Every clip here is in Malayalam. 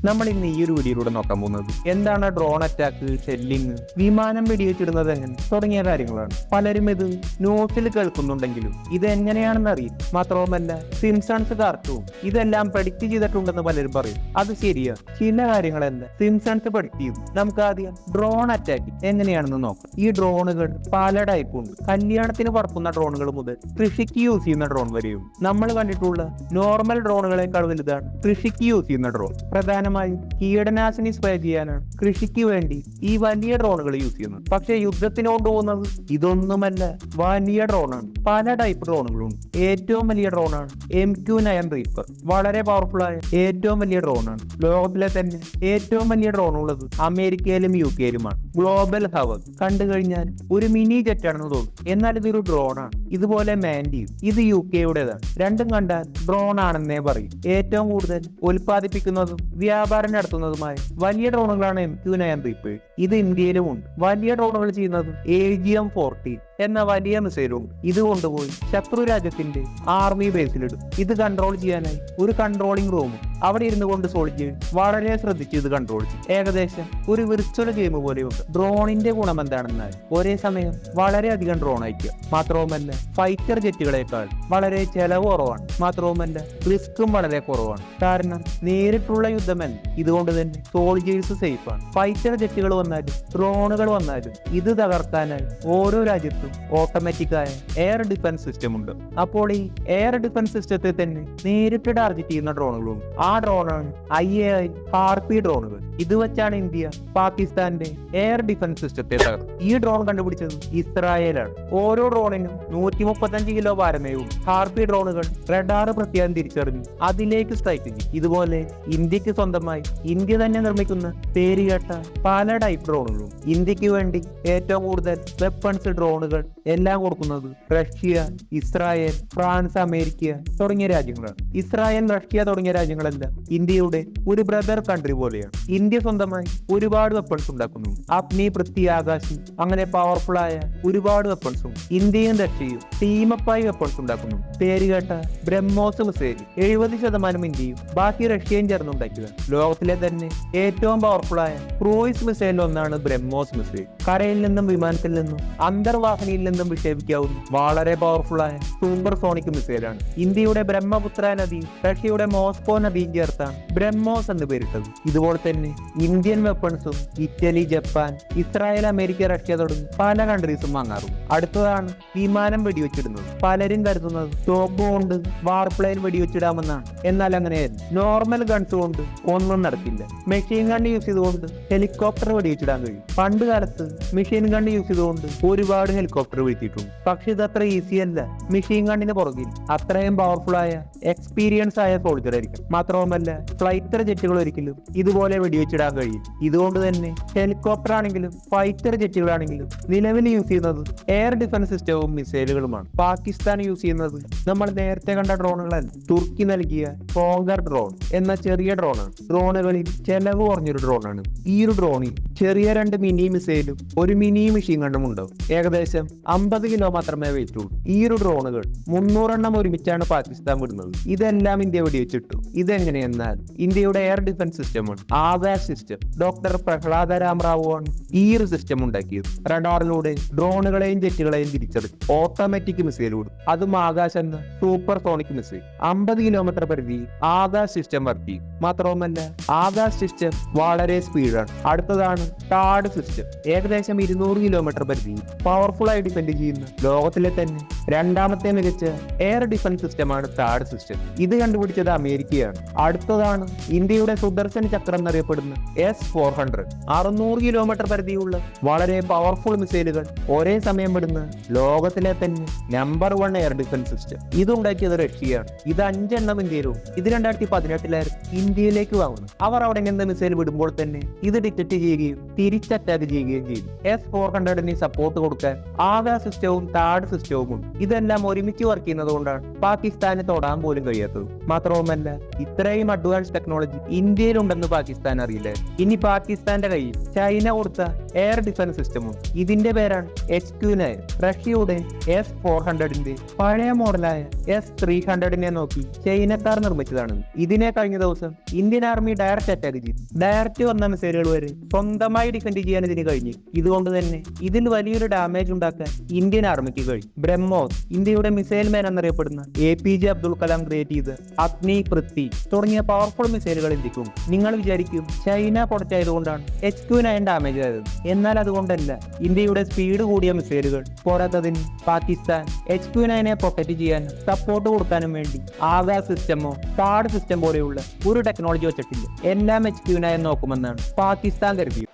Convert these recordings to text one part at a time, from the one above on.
നമ്മൾ ഇന്ന് ഈ ഒരു വീഡിയോയിലൂടെ നോക്കാൻ പോകുന്നത് എന്താണ് ഡ്രോൺ അറ്റാക്ക്, ഷെല്ലിങ്, വിമാനം വെടിവെച്ചിടുന്നത് എങ്ങനെ തുടങ്ങിയ കാര്യങ്ങളാണ്. പലരും ഇത് ന്യൂസിൽ കേൾക്കുന്നുണ്ടെങ്കിലും ഇത് എങ്ങനെയാണെന്ന് അറിയില്ല. മാത്രവുമല്ല സിംസൺസ് കാർട്ടൂൺ ഇതെല്ലാം പ്രഡിക്റ്റ് ചെയ്തിട്ടുണ്ടെന്ന് പലരും പറയും. അത് ശരിയാ, ചില കാര്യങ്ങളല്ല സിംസൺസ് പ്രഡിക്റ്റ് ചെയ്തു. നമുക്ക് ആദ്യം ഡ്രോൺ അറ്റാക്ക് എങ്ങനെയാണെന്ന് നോക്കാം. ഈ ഡ്രോണുകൾ പല ടൈപ്പ് ഉണ്ട്. കല്യാണത്തിന് പറക്കുന്ന ഡ്രോണുകൾ മുതൽ കൃഷിക്ക് യൂസ് ചെയ്യുന്ന ഡ്രോൺ വരെയും. നമ്മൾ കണ്ടിട്ടുള്ള നോർമൽ ഡ്രോണുകളെക്കാൾ വലുതാണ് കൃഷിക്ക് യൂസ് ചെയ്യുന്ന ഡ്രോൺ. പ്രധാനമായും കീടനാശിനി സ്പ്രേ ചെയ്യാനാണ് കൃഷിക്ക് വേണ്ടി ഈ വലിയ ഡ്രോണുകൾ യൂസ് ചെയ്യുന്നത്. പക്ഷേ യുദ്ധത്തിന് കൊണ്ടുപോകുന്നത് ഇതൊന്നുമല്ല, വലിയ ഡ്രോണാണ്. പല ടൈപ്പ് ഡ്രോണുകളുണ്ട്. ഏറ്റവും വലിയ ഡ്രോണാണ് MQ-9 റീപ്പർ. വളരെ പവർഫുൾ ആയ ഏറ്റവും വലിയ ഡ്രോണാണ്. ലോകത്തിലെ തന്നെ ഏറ്റവും വലിയ ഡ്രോൺ ഉള്ളത് അമേരിക്കയിലും UK-യിലുമാണ്. ഗ്ലോബൽ ഹവർ കണ്ടു കഴിഞ്ഞാൽ ഒരു മിനി ജെറ്റ് ആണെന്ന് തോന്നും, എന്നാൽ ഇതൊരു ഡ്രോണാണ്. ഇതുപോലെ മാൻഡി ഇത് UK-യുടേതാണ്. രണ്ടും കണ്ടാൽ ഡ്രോൺ ആണെന്നേ പറയും. ഏറ്റവും കൂടുതൽ ഉൽപ്പാദിപ്പിക്കുന്നതും വ്യാപാരം നടത്തുന്നതുമായ വലിയ ഡ്രോണുകളാണ് MQ-9 റീപ്പർ. ഇത് ഇന്ത്യയിലും ഉണ്ട്. വലിയ ഡ്രോണുകൾ ചെയ്യുന്നത് AGM-40 എന്ന വലിയ മിസൈലുണ്ട്. ഇത് കൊണ്ടുപോയി ശത്രു രാജ്യത്തിന്റെ ആർമി ബേസിലിടും. ഇത് കൺട്രോൾ ചെയ്യാനായി ഒരു കൺട്രോളിംഗ് റൂം അവിടെ ഇരുന്നു കൊണ്ട് സോൾജിയർ വളരെ ശ്രദ്ധിച്ച് ഇത് കൺട്രോൾ ചെയ്യും. ഏകദേശം ഒരു വിർച്വൽ ഗെയിം പോലെയുണ്ട്. ഡ്രോണിന്റെ ഗുണം എന്താണെന്നാൽ ഒരേ സമയം വളരെയധികം ഡ്രോൺ അയക്കുക. മാത്രവുമല്ല ഫൈറ്റർ ജെറ്റുകളെക്കാൾ വളരെ ചെലവ് കുറവാണ്. മാത്രവുമല്ല റിസ്ക്കും വളരെ കുറവാണ്. കാരണം നേരിട്ടുള്ള യുദ്ധമല്ല. ഇതുകൊണ്ട് തന്നെ സോൾജിയേഴ്സ് സേഫാണ്. ഫൈറ്റർ ജെറ്റുകൾ വന്നാലും ഡ്രോണുകൾ വന്നാലും ഇത് തകർക്കാനായി ഓരോ രാജ്യത്തും ഓട്ടോമാറ്റിക് ആയ എയർ ഡിഫൻസ് സിസ്റ്റം ഉണ്ട്. അപ്പോൾ ഈ എയർ ഡിഫൻസ് സിസ്റ്റത്തെ തന്നെ നേരിട്ട് ടാർഗറ്റ് ചെയ്യുന്ന ഡ്രോണുകളുണ്ട്. ആ ഡ്രോണാണ് IAI ഹാർപി ഡ്രോണുകൾ. ഇത് വെച്ചാണ് ഇന്ത്യ പാകിസ്ഥാന്റെ എയർ ഡിഫൻസ് സിസ്റ്റത്തെ തകർത്തത്. ഈ ഡ്രോൺ കണ്ടുപിടിച്ചത് ഇസ്രായേലാണ്. ഓരോ ഡ്രോണിനും 135 കിലോ ഭാരമേ ഉള്ളൂ. ഹാർപി ഡ്രോണുകൾ റഡാർ പ്രത്യേകം തിരിച്ചറിഞ്ഞു അതിലേക്ക് സ്ട്രൈക്ക് ചെയ്യും. ഇതുപോലെ ഇന്ത്യക്ക് സ്വന്തമായി ഇന്ത്യ തന്നെ നിർമ്മിക്കുന്ന പേരുകേട്ട പല ടൈപ്പ് ഡ്രോണുകളും. ഇന്ത്യക്ക് വേണ്ടി ഏറ്റവും കൂടുതൽ വെപ്പൺസ് ഡ്രോണുകൾ എല്ലാം കൊടുക്കുന്നത് റഷ്യ, ഇസ്രായേൽ, ഫ്രാൻസ്, അമേരിക്ക തുടങ്ങിയ രാജ്യങ്ങളാണ്. ഇസ്രായേൽ, റഷ്യ തുടങ്ങിയ രാജ്യങ്ങളെല്ലാം ഇന്ത്യയുടെ ഒരു ബ്രദർ കൺട്രി പോലെയാണ്. ഇന്ത്യ സ്വന്തമായി ഒരുപാട് വെപ്പൺസ് ഉണ്ടാക്കുന്നു. അഗ്നി, പൃഥ്വി, ആകാശ് അങ്ങനെ പവർഫുൾ ആയ ഒരുപാട് വെപ്പൺസും ഇന്ത്യയും റഷ്യയും ടീമപ്പായി വെപ്പൺസ് ഉണ്ടാക്കുന്നു. പേരുകേട്ട ബ്രഹ്മോസ് മിസൈൽ 70% ഇന്ത്യയും ബാക്കി റഷ്യയും ചേർന്നുണ്ടാക്കിയത്. ലോകത്തിലെ തന്നെ ഏറ്റവും പവർഫുൾ ആയ ക്രൂയിസ് മിസൈൽ ഒന്നാണ് ബ്രഹ്മോസ് മിസൈൽ. കരയിൽ നിന്നും വിമാനത്തിൽ നിന്നും അന്തർവാഹിനിയിൽ നിന്നും വിക്ഷേപിക്കാവുന്ന വളരെ പവർഫുൾ ആയ സൂപ്പർ സോണിക് മിസൈലാണ്. ഇന്ത്യയുടെ ബ്രഹ്മപുത്ര നദിയും റഷ്യയുടെ മോസ്കോ നദിയും ചേർത്താണ് ബ്രഹ്മോസ് എന്ന് പേരിട്ടത്. ഇതുപോലെ തന്നെ ഇന്ത്യൻ വെപ്പൺസും Italy, Japan, Israel, America, Russia തുടങ്ങി പല കൺട്രീസും വാങ്ങാറുണ്ട്. അടുത്തതാണ് വിമാനം വെടിവെച്ചിടുന്നത്. പലരും കരുതുന്നത് തോക്ക് കൊണ്ട് വാർപ്ലെയിൻ വെടിവെച്ചിടാമെന്നാണ്. എന്നാൽ അങ്ങനെയല്ല. നോർമൽ ഗൺസ് കൊണ്ട് ഒന്നും നടക്കില്ല. മെഷീൻ ഗൺ യൂസ് ചെയ്തുകൊണ്ട് ഹെലികോപ്റ്റർ വെടിവെച്ചിടാൻ കഴിയും. പണ്ട് കാലത്ത് മെഷീൻ ഗൺ യൂസ് ചെയ്തുകൊണ്ട് ഒരുപാട് ഹെലികോപ്റ്റർ വീഴ്ത്തിയിട്ടുണ്ട്. പക്ഷെ ഇത് അത്ര ഈസി അല്ല. മെഷീൻ ഗണ്ണിന് പുറകിൽ അത്രയും പവർഫുൾ ആയ എക്സ്പീരിയൻസ് ആയ സോൾജർ ആയിരിക്കും. മാത്രവുമല്ല ഫൈറ്റർ ജെറ്റുകൾ ഒരിക്കലും ഇതുപോലെ വെടിവെച്ചിടാൻ കഴിയും. ഇതുകൊണ്ട് തന്നെ ഹെലികോപ്റ്റർ ആണെങ്കിലും ഫൈറ്റർ ജെറ്റുകളാണെങ്കിലും നിലവിൽ യൂസ് ചെയ്യുന്നത് എയർ ഡിഫൻസ് സിസ്റ്റവും മിസൈലുകളുമാണ്. പാകിസ്ഥാൻ യൂസ് ചെയ്യുന്നത് നമ്മൾ നേരത്തെ കണ്ട ഡ്രോണുകളല്ല. തുർക്കി നൽകിയ ഫോങ്കർ ഡ്രോൺ എന്ന ചെറിയ ഡ്രോണാണ്. ഡ്രോണുകളിൽ ചെലവ് കുറഞ്ഞൊരു ഡ്രോണാണ്. ഈ ഒരു ഡ്രോണിൽ ചെറിയ 2 മിനി മിസൈലും ഒരു മിനി മെഷീൻ ഗണ്ണും ഉണ്ടാവും. ഏകദേശം 50 കിലോ മാത്രമേ വെയിറ്റ് ഉള്ളൂ. ഈ ഒരു ഡ്രോണുകൾ 300 എണ്ണം ഒരുമിച്ചാണ് പാകിസ്ഥാൻ വിടുന്നത്. ഇതെല്ലാം ഇന്ത്യ വെടിവെച്ചിട്ടു. ഇതെങ്ങനെയെന്നാൽ ഇന്ത്യയുടെ എയർ ഡിഫൻസ് സിസ്റ്റമാണ് ആകാശ് സിസ്റ്റം. ഡോക്ടർ പ്രഹ്ലാദ രാമറാവു ആണ് ഈ ഒരു സിസ്റ്റം ഉണ്ടാക്കിയത്. റഡാറിലൂടെ ഡ്രോണുകളെയും ജെറ്റുകളെയും തിരിച്ചറിയും. ഓട്ടോമാറ്റിക് മിസൈൽ വിടും. അതും ആകാശ് എന്ന സൂപ്പർ സോണിക് മിസൈൽ. 50 കിലോമീറ്റർ പരിധി ആകാശ് സിസ്റ്റം വർക്ക് ചെയ്യും. മാത്രവുമല്ല ആകാശ് സിസ്റ്റം വളരെ സ്പീഡാണ്. അടുത്തതാണ് ടാഡ് സിസ്റ്റം. ഏകദേശം 200 കിലോമീറ്റർ പരിധി പവർഫുൾ ആയി ഡിഫെൻഡ് ചെയ്യുന്ന ലോകത്തിലെ തന്നെ രണ്ടാമത്തെ മികച്ച എയർ ഡിഫൻസ് സിസ്റ്റമാണ് ടാഡ് സിസ്റ്റം. ഇത് കണ്ടുപിടിച്ചത് അമേരിക്കയാണ്. അടുത്തതാണ് ഇന്ത്യയുടെ സുദർശൻ ചക്രം എന്നറിയപ്പെടുന്ന S-400. 600 കിലോമീറ്റർ പരിധിയുള്ള വളരെ പവർഫുൾ മിസൈലുകൾ ഒരേ സമയം വിടുന്ന ലോകത്തിലെ തന്നെ നമ്പർ 1 എയർ ഡിഫൻസ് സിസ്റ്റം. ഇതുണ്ടാക്കിയത് റഷ്യയാണ്. ഇത് 5 എണ്ണം ഇന്ത്യയിലും. ഇത് 2014 ഇന്ത്യയിലേക്ക് വാങ്ങുന്നു. അവർ അവിടെ നിന്ന് മിസൈൽ വിടുമ്പോൾ തന്നെ ഇത് ഡിറ്റക്ട് ചെയ്യുകയും തിരിച്ച് അറ്റാക്ക് ചെയ്യുകയും ചെയ്തു. S-400 സപ്പോർട്ട് കൊടുക്കാൻ ആകെ ആകാശ സിസ്റ്റവും താഴ് സിസ്റ്റവും ഉണ്ട്. ഇതെല്ലാം ഒരുമിച്ച് വർക്ക് ചെയ്യുന്നത് കൊണ്ടാണ് പാകിസ്ഥാന് തൊടാൻ പോലും കഴിയാത്തത്. മാത്രവുമല്ല, ഇത്രയും അഡ്വാൻസ് ടെക്നോളജി ഇന്ത്യയിലുണ്ടെന്ന് പാകിസ്ഥാൻ അറിയില്ല. ഇനി പാകിസ്ഥാന്റെ കയ്യിൽ ചൈന കൊടുത്ത എയർ ഡിഫൻസ് സിസ്റ്റം ഉണ്ട്. ഇതിന്റെ പേരാണ് HQ-9. റഷ്യയുടെ S-400ന്റെ പഴയ മോഡലായ S-300നെ നോക്കി ചൈനക്കാർ നിർമ്മിച്ചതാണ്. ഇതിനെ കഴിഞ്ഞ ദിവസം ഇന്ത്യൻ ആർമി ഡയറക്റ്റ് അറ്റാക്ക് ചെയ്തു. ഡയറക്റ്റ് വന്ന മിസൈലുകൾ വരെ സ്വന്തമായി ഡിഫെൻഡ് ചെയ്യാൻ ഇതിന് കഴിഞ്ഞു. ഇതുകൊണ്ട് തന്നെ ഇതിൽ വലിയൊരു ഡാമേജ് ഉണ്ടാക്കാൻ ഇന്ത്യൻ ആർമിക്ക് കഴിയും. ബ്രഹ്മോസ്, ഇന്ത്യയുടെ മിസൈൽ മാൻ എന്നറിയപ്പെടുന്ന APJ അബ്ദുൽ കലാം ക്രിയേറ്റ് ചെയ്ത് അഗ്നി, പൃഥ്വി തുടങ്ങിയ പവർഫുൾ മിസൈലുകൾ ഇന്ത്യക്കും. നിങ്ങൾ വിചാരിക്കും ചൈന കൊടുത്തായതുകൊണ്ടാണ് HQ-9 ഡാമേജ് ആയത്. എന്നാൽ അതുകൊണ്ടല്ല. ഇന്ത്യയുടെ സ്പീഡ് കൂടിയ മിസൈലുകൾ പോരാത്തതിന് പാകിസ്ഥാൻ HQ-9നെ പ്രൊട്ടക്ട് ചെയ്യാൻ സപ്പോർട്ട് കൊടുക്കാനും വേണ്ടി ആകാശ സിസ്റ്റമോ താഡ് സിസ്റ്റം പോലെയുള്ള ഒരു ടെക്നോളജി വെച്ചിട്ടില്ല. എല്ലാം HQ-9 നോക്കുമെന്നാണ് പാകിസ്ഥാൻ കരുതിയത്.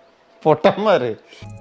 പൊട്ടന്മാര്.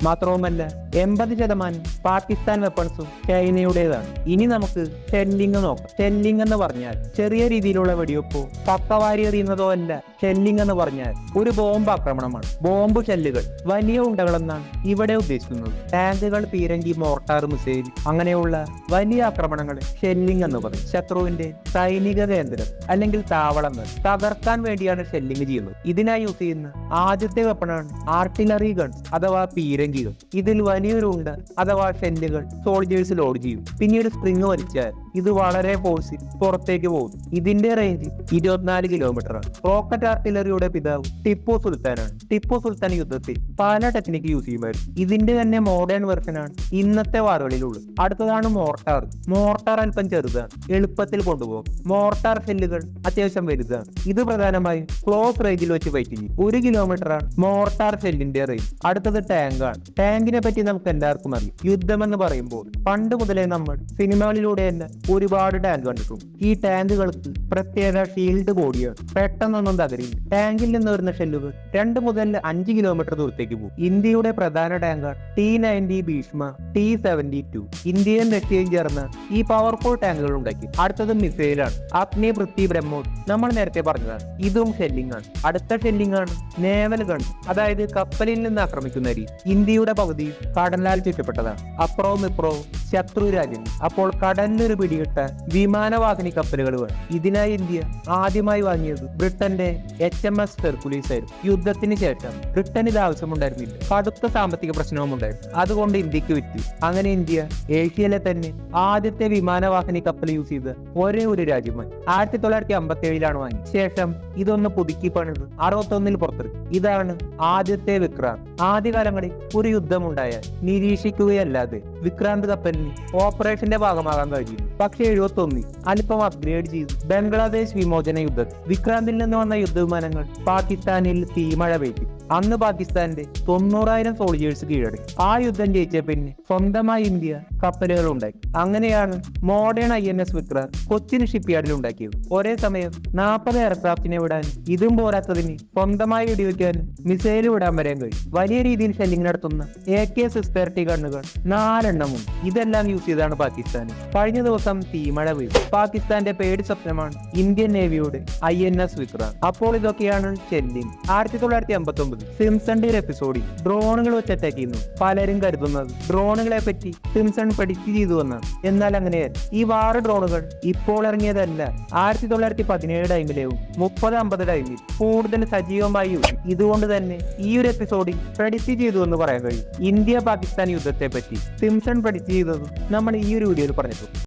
മാത്രവുമല്ല, 80% പാകിസ്ഥാൻ വെപ്പൺസും ചൈനയുടേതാണ്. ഇനി നമുക്ക് ഷെല്ലിംഗ് നോക്കാം. ഷെല്ലിംഗ് എന്ന് പറഞ്ഞാൽ ചെറിയ രീതിയിലുള്ള വെടിവെപ്പോ പക്കവാരി എറിയുന്നതോ അല്ല. ഷെല്ലിംഗ് എന്ന് പറഞ്ഞാൽ ഒരു ബോംബ് ആക്രമണമാണ്. ബോംബ് ഷെല്ലുകൾ വലിയ ഉണ്ടകളെന്നാണ് ഇവിടെ ഉദ്ദേശിക്കുന്നത്. ടാങ്കുകൾ, പീരങ്കി, മോർട്ടാർ, മിസൈൽ അങ്ങനെയുള്ള വലിയ ആക്രമണങ്ങൾ ഷെല്ലിംഗ് എന്ന് പറയും. ശത്രുവിന്റെ സൈനിക കേന്ദ്രം അല്ലെങ്കിൽ താവളങ്ങൾ തകർക്കാൻ വേണ്ടിയാണ് ഷെല്ലിംഗ് ചെയ്യുന്നത്. ഇതിനായി യൂസ് ചെയ്യുന്ന ആദ്യത്തെ വെപ്പണാണ് ആർട്ടിലറി ഗൺസ് അഥവാ പീരങ്കികൾ. ഇതിൽ വലിയൊരു ഉണ്ട അഥവാ ഷെല്ലുകൾ സോൾജേഴ്സ് ലോഡ് ചെയ്യും. പിന്നീട് സ്പ്രിങ് വലിച്ചാൽ ഇത് വളരെ ഫോഴ്സിൽ പുറത്തേക്ക് പോകും. ഇതിന്റെ റേഞ്ച് 24 കിലോമീറ്ററാണ്. റോക്കറ്റ് ആർട്ടിലറിയുടെ പിതാവ് ടിപ്പു സുൽത്താനാണ്. ടിപ്പു സുൽത്താൻ യുദ്ധത്തിൽ പല ടെക്നിക്ക് യൂസ് ചെയ്യുമായിരുന്നു. ഇതിന്റെ തന്നെ മോഡേൺ വെർഷനാണ് ഇന്നത്തെ വാറുകളിലുള്ളത്. അടുത്തതാണ് മോർട്ടാർ. മോർട്ടാർ അല്പം ചെറുതാണ്, എളുപ്പത്തിൽ കൊണ്ടുപോകും. മോർട്ടാർ ഷെല്ലുകൾ അത്യാവശ്യം വലുതാണ്. ഇത് പ്രധാനമായും ക്ലോസ് റേഞ്ചിൽ വെച്ച് ഫൈറ്റ് ചെയ്യും. 1 കിലോമീറ്ററാണ് മോർട്ടാർ ഷെല്ലിന്റെ റേഞ്ച്. അടുത്തത് ടാങ്കാണ്. ടാങ്കിനെ പറ്റി നമുക്ക് എല്ലാവർക്കും അറിയാം. യുദ്ധം എന്ന് പറയുമ്പോൾ പണ്ട് മുതലേ നമ്മൾ സിനിമകളിലൂടെയല്ല ഒരുപാട് ടാങ്ക് കണ്ടിട്ടുണ്ട്. ഈ ടാങ്കുകൾക്ക് പ്രത്യേക ഷീൽഡ് ബോഡിയാണ്. പെട്ടെന്നൊന്നും തകരില്ല. ടാങ്കിൽ നിന്ന് വരുന്ന ഷെല്ലുകൾ 2 മുതൽ 5 കിലോമീറ്റർ ദൂരത്തേക്ക് പോകും. ഇന്ത്യയുടെ പ്രധാന ടാങ്കാണ് T-90 ഭീഷ്മ, T-72. ഇന്ത്യയും റഷ്യയും ചേർന്ന് ഈ പവർഫുൾ ടാങ്കുകൾ ഉണ്ടാക്കി. അടുത്തത് മിസൈലാണ്. അഗ്നി, പൃഥ്വി, ബ്രഹ്മോസ് നമ്മൾ നേരത്തെ പറഞ്ഞതാണ്. ഇതും ഷെല്ലിംഗ് ആണ്. അടുത്ത ഷെല്ലിംഗ് ആണ് നേവൽ ഗൺ, അതായത് കപ്പലിൽ നിന്ന് ആക്രമിക്കുന്ന രീതി. ഇന്ത്യയുടെ പകുതി കടലാൽ ചുറ്റപ്പെട്ടതാണ്. അപ്പുറവും ഇപ്പുറവും ശത്രു രാജ്യങ്ങൾ. അപ്പോൾ കടലിലൊരു പിടികിട്ട വിമാനവാഹിനി കപ്പലുകൾ വേണം. ഇതിനായി ഇന്ത്യ ആദ്യമായി വാങ്ങിയത് ബ്രിട്ടന്റെ HMS ഹെർക്കുലീസ് ആയിരുന്നു. യുദ്ധത്തിന് ശേഷം ബ്രിട്ടൻ ഇത് ആവശ്യമുണ്ടായിരുന്നില്ല. കടുത്ത സാമ്പത്തിക പ്രശ്നവും ഉണ്ടായിരുന്നു. അതുകൊണ്ട് ഇന്ത്യക്ക് വിറ്റു. അങ്ങനെ ഇന്ത്യ ഏഷ്യയിലെ തന്നെ ആദ്യത്തെ വിമാനവാഹിനി കപ്പൽ യൂസ് ചെയ്ത് ഒരേ ഒരു രാജ്യമായി 1957 വാങ്ങി. ശേഷം ഇതൊന്ന് പുതുക്കി പണിത് 61 പുറത്തിറക്കി. ഇതാണ് ആദ്യത്തെ വിക്രാന്ത്. ആദ്യകാലങ്ങളിൽ ഒരു യുദ്ധമുണ്ടായാൽ നിരീക്ഷിക്കുകയല്ലാതെ വിക്രാന്ത് കപ്പലിന് ഓപ്പറേഷന്റെ ഭാഗമാകാൻ കഴിയും. പക്ഷേ 71 അല്പം അപ്ഗ്രേഡ് ചെയ്തു ബംഗ്ലാദേശ് വിമോചന യുദ്ധത്തിൽ വിക്രാന്തിൽ നിന്ന് വന്ന യുദ്ധവിമാനങ്ങൾ പാകിസ്ഥാനിൽ തീമഴ പെയ്തു. അന്ന് പാകിസ്ഥാന്റെ 90,000 സോൾജേഴ്സ് കീഴടക്കി. ആ യുദ്ധം ജയിച്ച പിന്നെ സ്വന്തമായി ഇന്ത്യ കപ്പലുകൾ ഉണ്ടാക്കി. അങ്ങനെയാണ് മോഡേൺ INS വിക്രാന്ത് കൊച്ചിൻ ഷിപ്പ്യാർഡിൽ ഉണ്ടാക്കിയത്. ഒരേ സമയം 40 എയർക്രാഫ്റ്റിനെ വിടാൻ ഇതും പോരാത്തതിന് സ്വന്തമായി വെടിവെക്കാനും മിസൈൽ വിടാൻ വരാൻ കഴിയും. വലിയ രീതിയിൽ ഷെല്ലിംഗ് നടത്തുന്ന AK-630 ഗണ്ണുകൾ 4 എണ്ണമുണ്ട്. ഇതെല്ലാം യൂസ് ചെയ്താണ് പാകിസ്ഥാൻ. കഴിഞ്ഞ ദിവസം തീമഴ പെയ്തു. പാകിസ്ഥാന്റെ പേടി സ്വപ്നമാണ് ഇന്ത്യൻ നേവിയുടെ INS വിക്രാന്ത്. അപ്പോൾ ഇതൊക്കെയാണ് ഷെല്ലിംഗ്. 1959 സിംസന്റെ ഒരു എപ്പിസോഡിൽ ഡ്രോണുകൾ വെച്ച് അറ്റാക്ക് ചെയ്യുന്നു. പലരും കരുതുന്നത് ഡ്രോണുകളെ പറ്റി സിംസൺ പ്രഡിക്റ്റ് ചെയ്തു എന്നാണ്. എന്നാൽ അങ്ങനെയല്ല. ഈ 6 ഡ്രോണുകൾ ഇപ്പോൾ ഇറങ്ങിയതല്ല. 1917 ടൈമിലെയും 30-50 ടൈമിൽ കൂടുതൽ സജീവമായി യൂസ്. ഇതുകൊണ്ട് തന്നെ ഈ ഒരു എപ്പിസോഡിൽ പ്രഡിക്റ്റ് ചെയ്തു എന്ന് പറയാൻ കഴിയും. ഇന്ത്യ പാകിസ്ഥാൻ യുദ്ധത്തെ പറ്റി സിംസൺ പ്രഡിക്റ്റ് ചെയ്തത് നമ്മൾ ഈ ഒരു വീഡിയോയിൽ പറഞ്ഞിട്ടുണ്ട്.